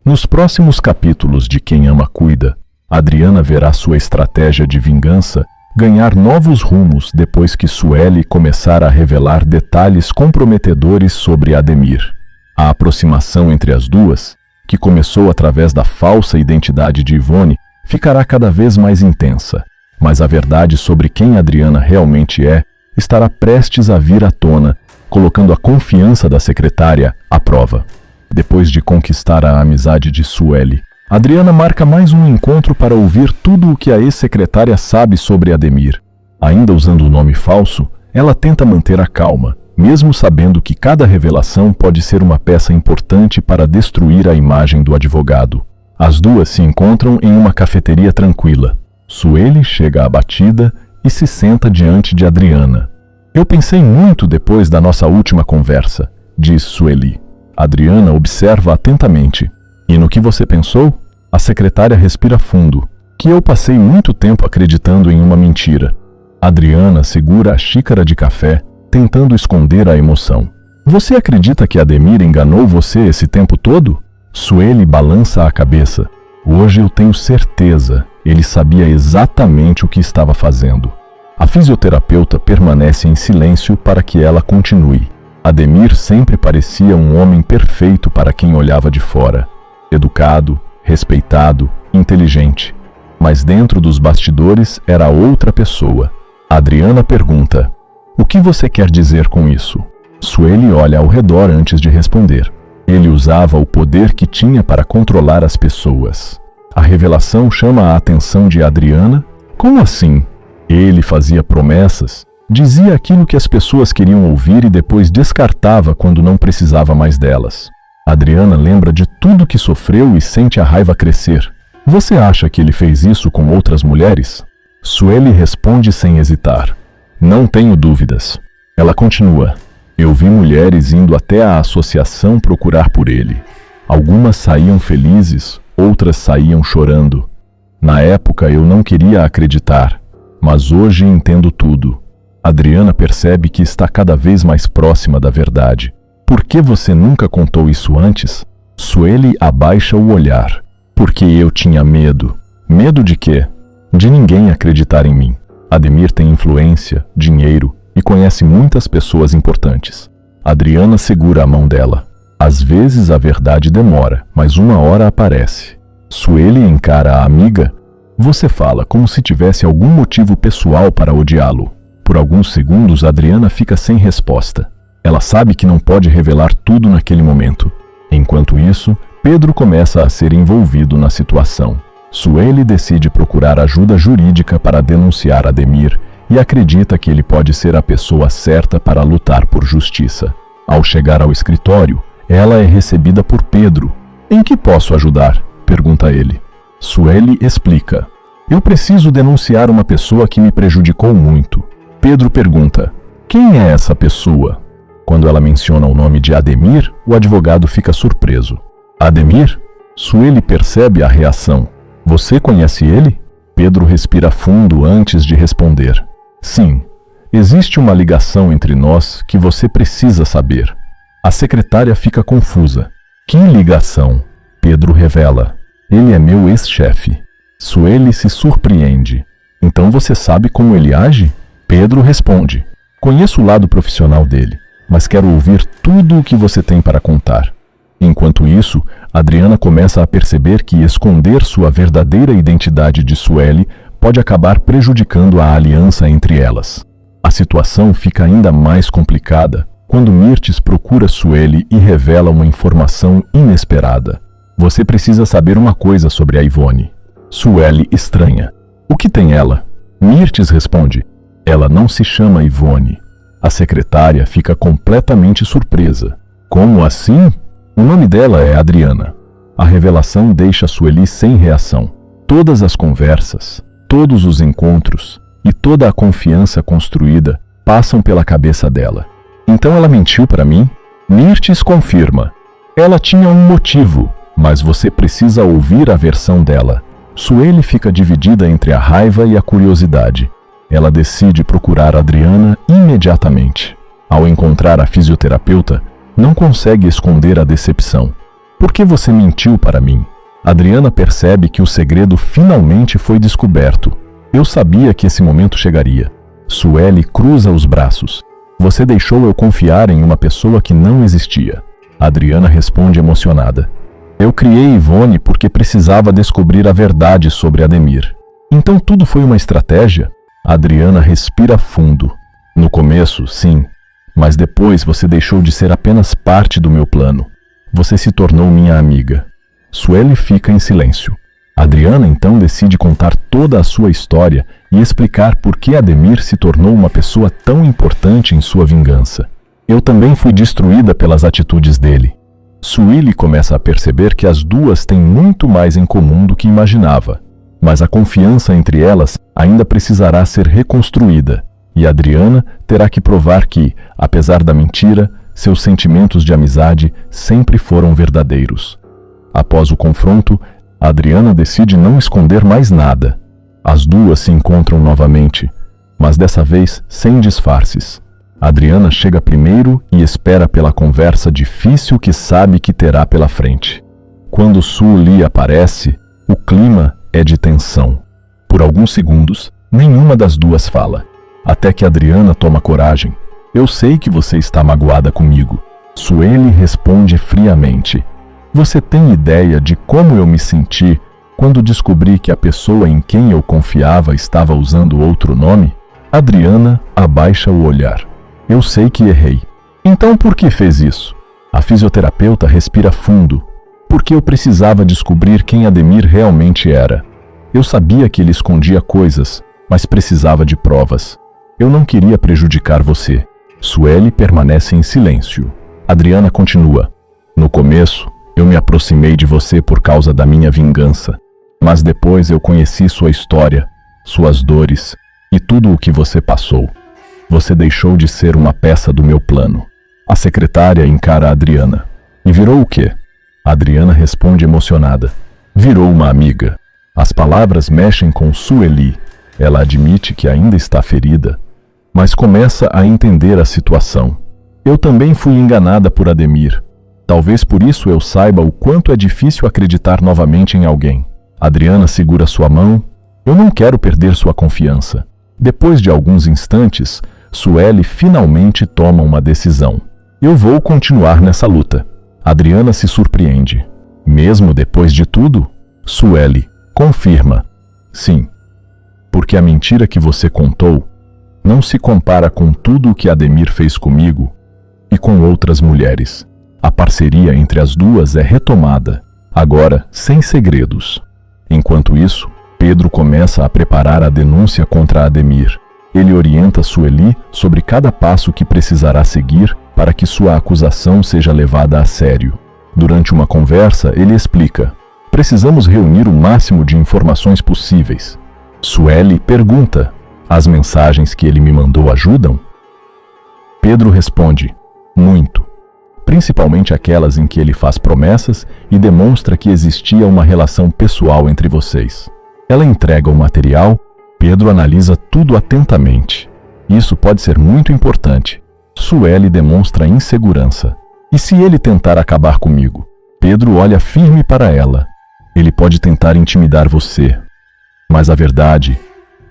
Nos próximos capítulos de Quem Ama Cuida, Adriana verá sua estratégia de vingança ganhar novos rumos depois que Sueli começar a revelar detalhes comprometedores sobre Ademir. A aproximação entre as duas, que começou através da falsa identidade de Ivone, ficará cada vez mais intensa, mas a verdade sobre quem Adriana realmente é estará prestes a vir à tona, colocando a confiança da secretária à prova. Depois de conquistar a amizade de Sueli, Adriana marca mais um encontro para ouvir tudo o que a ex-secretária sabe sobre Ademir. Ainda usando o nome falso, ela tenta manter a calma, mesmo sabendo que cada revelação pode ser uma peça importante para destruir a imagem do advogado. As duas se encontram em uma cafeteria tranquila. Sueli chega abatida e se senta diante de Adriana. Eu pensei muito depois da nossa última conversa, diz Sueli. Adriana observa atentamente. E no que você pensou? A secretária respira fundo. Que eu passei muito tempo acreditando em uma mentira. Adriana segura a xícara de café, tentando esconder a emoção. Você acredita que Ademir enganou você esse tempo todo? Sueli balança a cabeça. Hoje eu tenho certeza, ele sabia exatamente o que estava fazendo. A fisioterapeuta permanece em silêncio para que ela continue. Ademir sempre parecia um homem perfeito para quem olhava de fora. Educado, respeitado, inteligente. Mas dentro dos bastidores era outra pessoa. Adriana pergunta: o que você quer dizer com isso? Sueli olha ao redor antes de responder. Ele usava o poder que tinha para controlar as pessoas. A revelação chama a atenção de Adriana. Como assim? Ele fazia promessas, dizia aquilo que as pessoas queriam ouvir e depois descartava quando não precisava mais delas. Adriana lembra de tudo que sofreu e sente a raiva crescer. Você acha que ele fez isso com outras mulheres? Sueli responde sem hesitar. Não tenho dúvidas. Ela continua. Eu vi mulheres indo até a associação procurar por ele. Algumas saíam felizes, outras saíam chorando. Na época eu não queria acreditar, mas hoje entendo tudo. Adriana percebe que está cada vez mais próxima da verdade. Por que você nunca contou isso antes? Sueli abaixa o olhar. Porque eu tinha medo. Medo de quê? De ninguém acreditar em mim. Ademir tem influência, dinheiro e conhece muitas pessoas importantes. Adriana segura a mão dela. Às vezes a verdade demora, mas uma hora aparece. Sueli encara a amiga. Você fala como se tivesse algum motivo pessoal para odiá-lo. Por alguns segundos Adriana fica sem resposta. Ela sabe que não pode revelar tudo naquele momento. Enquanto isso, Pedro começa a ser envolvido na situação. Sueli decide procurar ajuda jurídica para denunciar Ademir e acredita que ele pode ser a pessoa certa para lutar por justiça. Ao chegar ao escritório, ela é recebida por Pedro. Em que posso ajudar? Pergunta ele. Sueli explica. Eu preciso denunciar uma pessoa que me prejudicou muito. Pedro pergunta. Quem é essa pessoa? Quando ela menciona o nome de Ademir, o advogado fica surpreso. Ademir? Sueli percebe a reação. Você conhece ele? Pedro respira fundo antes de responder. Sim, existe uma ligação entre nós que você precisa saber. A secretária fica confusa. Que ligação? Pedro revela. Ele é meu ex-chefe. Sueli se surpreende. Então você sabe como ele age? Pedro responde. Conheço o lado profissional dele, mas quero ouvir tudo o que você tem para contar. Enquanto isso, Adriana começa a perceber que esconder sua verdadeira identidade de Sueli pode acabar prejudicando a aliança entre elas. A situação fica ainda mais complicada quando Mirtes procura Sueli e revela uma informação inesperada. Você precisa saber uma coisa sobre a Ivone. Sueli estranha. O que tem ela? Mirtes responde. Ela não se chama Ivone. A secretária fica completamente surpresa. Como assim? O nome dela é Adriana. A revelação deixa Sueli sem reação. Todas as conversas, todos os encontros e toda a confiança construída passam pela cabeça dela. Então ela mentiu para mim? Mirtes confirma. Ela tinha um motivo, mas você precisa ouvir a versão dela. Sueli fica dividida entre a raiva e a curiosidade. Ela decide procurar Adriana imediatamente. Ao encontrar a fisioterapeuta, não consegue esconder a decepção. Por que você mentiu para mim? Adriana percebe que o segredo finalmente foi descoberto. Eu sabia que esse momento chegaria. Sueli cruza os braços. Você deixou eu confiar em uma pessoa que não existia. Adriana responde emocionada. Eu criei Ivone porque precisava descobrir a verdade sobre Ademir. Então tudo foi uma estratégia? Adriana respira fundo. No começo, sim. Mas depois você deixou de ser apenas parte do meu plano. Você se tornou minha amiga. Sueli fica em silêncio. Adriana então decide contar toda a sua história e explicar por que Ademir se tornou uma pessoa tão importante em sua vingança. Eu também fui destruída pelas atitudes dele. Sueli começa a perceber que as duas têm muito mais em comum do que imaginava. Mas a confiança entre elas ainda precisará ser reconstruída, e Adriana terá que provar que, apesar da mentira, seus sentimentos de amizade sempre foram verdadeiros. Após o confronto, Adriana decide não esconder mais nada. As duas se encontram novamente, mas dessa vez sem disfarces. Adriana chega primeiro e espera pela conversa difícil que sabe que terá pela frente. Quando Sueli aparece, o clima é de tensão. Por alguns segundos, nenhuma das duas fala, até que Adriana toma coragem. Eu sei que você está magoada comigo. Sueli responde friamente. Você tem ideia de como eu me senti quando descobri que a pessoa em quem eu confiava estava usando outro nome? Adriana abaixa o olhar. Eu sei que errei. Então por que fez isso? A fisioterapeuta respira fundo. Porque eu precisava descobrir quem Ademir realmente era. Eu sabia que ele escondia coisas, mas precisava de provas. Eu não queria prejudicar você. Sueli permanece em silêncio. Adriana continua. No começo, eu me aproximei de você por causa da minha vingança. Mas depois eu conheci sua história, suas dores e tudo o que você passou. Você deixou de ser uma peça do meu plano. A secretária encara a Adriana. E virou o quê? Adriana responde emocionada. Virou uma amiga. As palavras mexem com Sueli. Ela admite que ainda está ferida, mas começa a entender a situação. Eu também fui enganada por Ademir. Talvez por isso eu saiba o quanto é difícil acreditar novamente em alguém. Adriana segura sua mão. Eu não quero perder sua confiança. Depois de alguns instantes, Sueli finalmente toma uma decisão. Eu vou continuar nessa luta. Adriana se surpreende. Mesmo depois de tudo? Sueli confirma. Sim. Porque a mentira que você contou não se compara com tudo o que Ademir fez comigo e com outras mulheres. A parceria entre as duas é retomada, agora sem segredos. Enquanto isso, Pedro começa a preparar a denúncia contra Ademir. Ele orienta Sueli sobre cada passo que precisará seguir para que sua acusação seja levada a sério. Durante uma conversa, ele explica: precisamos reunir o máximo de informações possíveis. Sueli pergunta: as mensagens que ele me mandou ajudam? Pedro responde: muito. Principalmente aquelas em que ele faz promessas e demonstra que existia uma relação pessoal entre vocês. Ela entrega o material. Pedro analisa tudo atentamente. Isso pode ser muito importante. Sueli demonstra insegurança. E se ele tentar acabar comigo? Pedro olha firme para ela. Ele pode tentar intimidar você. Mas a verdade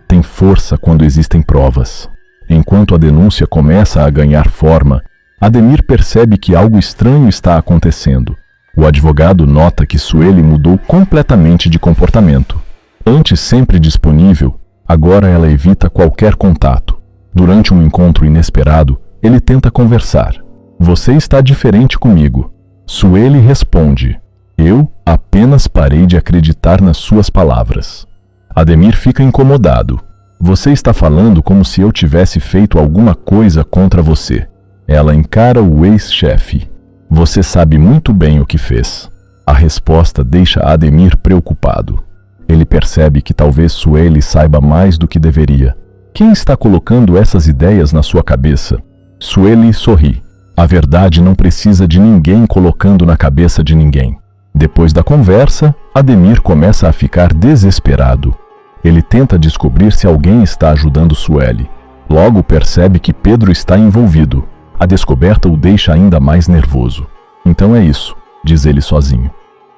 tem força quando existem provas. Enquanto a denúncia começa a ganhar forma, Ademir percebe que algo estranho está acontecendo. O advogado nota que Sueli mudou completamente de comportamento. Antes sempre disponível, agora ela evita qualquer contato. Durante um encontro inesperado, ele tenta conversar. Você está diferente comigo. Sueli responde: eu apenas parei de acreditar nas suas palavras. Ademir fica incomodado. Você está falando como se eu tivesse feito alguma coisa contra você. Ela encara o ex-chefe. Você sabe muito bem o que fez. A resposta deixa Ademir preocupado. Ele percebe que talvez Sueli saiba mais do que deveria. Quem está colocando essas ideias na sua cabeça? Sueli sorri. A verdade não precisa de ninguém colocando na cabeça de ninguém. Depois da conversa, Ademir começa a ficar desesperado. Ele tenta descobrir se alguém está ajudando Sueli. Logo percebe que Pedro está envolvido. A descoberta o deixa ainda mais nervoso. Então é isso. diz ele sozinho.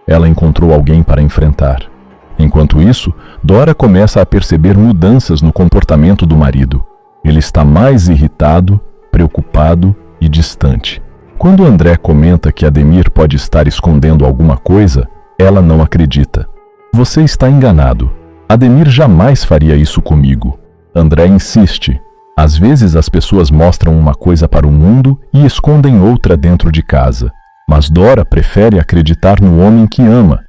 Ela encontrou alguém para enfrentar. Enquanto isso, Dora começa a perceber mudanças no comportamento do marido. Ele está mais irritado, preocupado e distante. Quando André comenta que Ademir pode estar escondendo alguma coisa, ela não acredita. Você está enganado. Ademir jamais faria isso comigo. André insiste. Às vezes as pessoas mostram uma coisa para o mundo e escondem outra dentro de casa. Mas Dora prefere acreditar no homem que ama.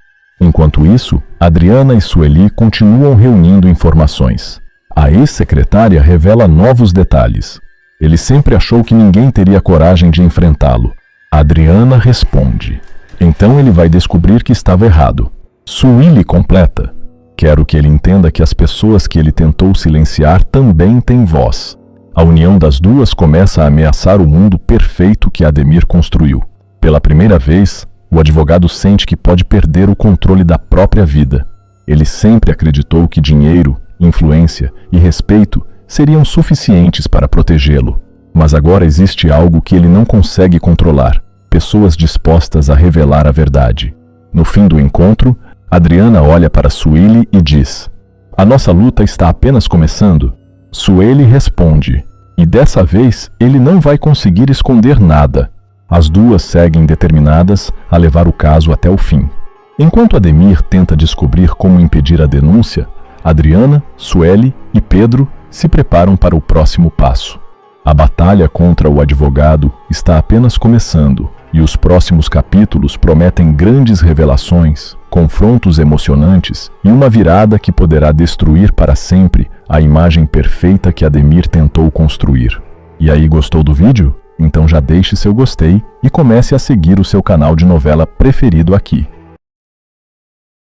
Enquanto isso, Adriana e Sueli continuam reunindo informações. A ex-secretária revela novos detalhes. Ele sempre achou que ninguém teria coragem de enfrentá-lo. Adriana responde. Então ele vai descobrir que estava errado. Sueli completa. Quero que ele entenda que as pessoas que ele tentou silenciar também têm voz. A união das duas começa a ameaçar o mundo perfeito que Ademir construiu. Pela primeira vez, o advogado sente que pode perder o controle da própria vida. Ele sempre acreditou que dinheiro, influência e respeito seriam suficientes para protegê-lo. Mas agora existe algo que ele não consegue controlar: pessoas dispostas a revelar a verdade. No fim do encontro, Adriana olha para Sueli e diz: "A nossa luta está apenas começando." Sueli responde: "E dessa vez ele não vai conseguir esconder nada." As duas seguem determinadas a levar o caso até o fim. Enquanto Ademir tenta descobrir como impedir a denúncia, Adriana, Sueli e Pedro se preparam para o próximo passo. A batalha contra o advogado está apenas começando, e os próximos capítulos prometem grandes revelações, confrontos emocionantes e uma virada que poderá destruir para sempre a imagem perfeita que Ademir tentou construir. E aí, gostou do vídeo? Então já deixe seu gostei e comece a seguir o seu canal de novela preferido aqui.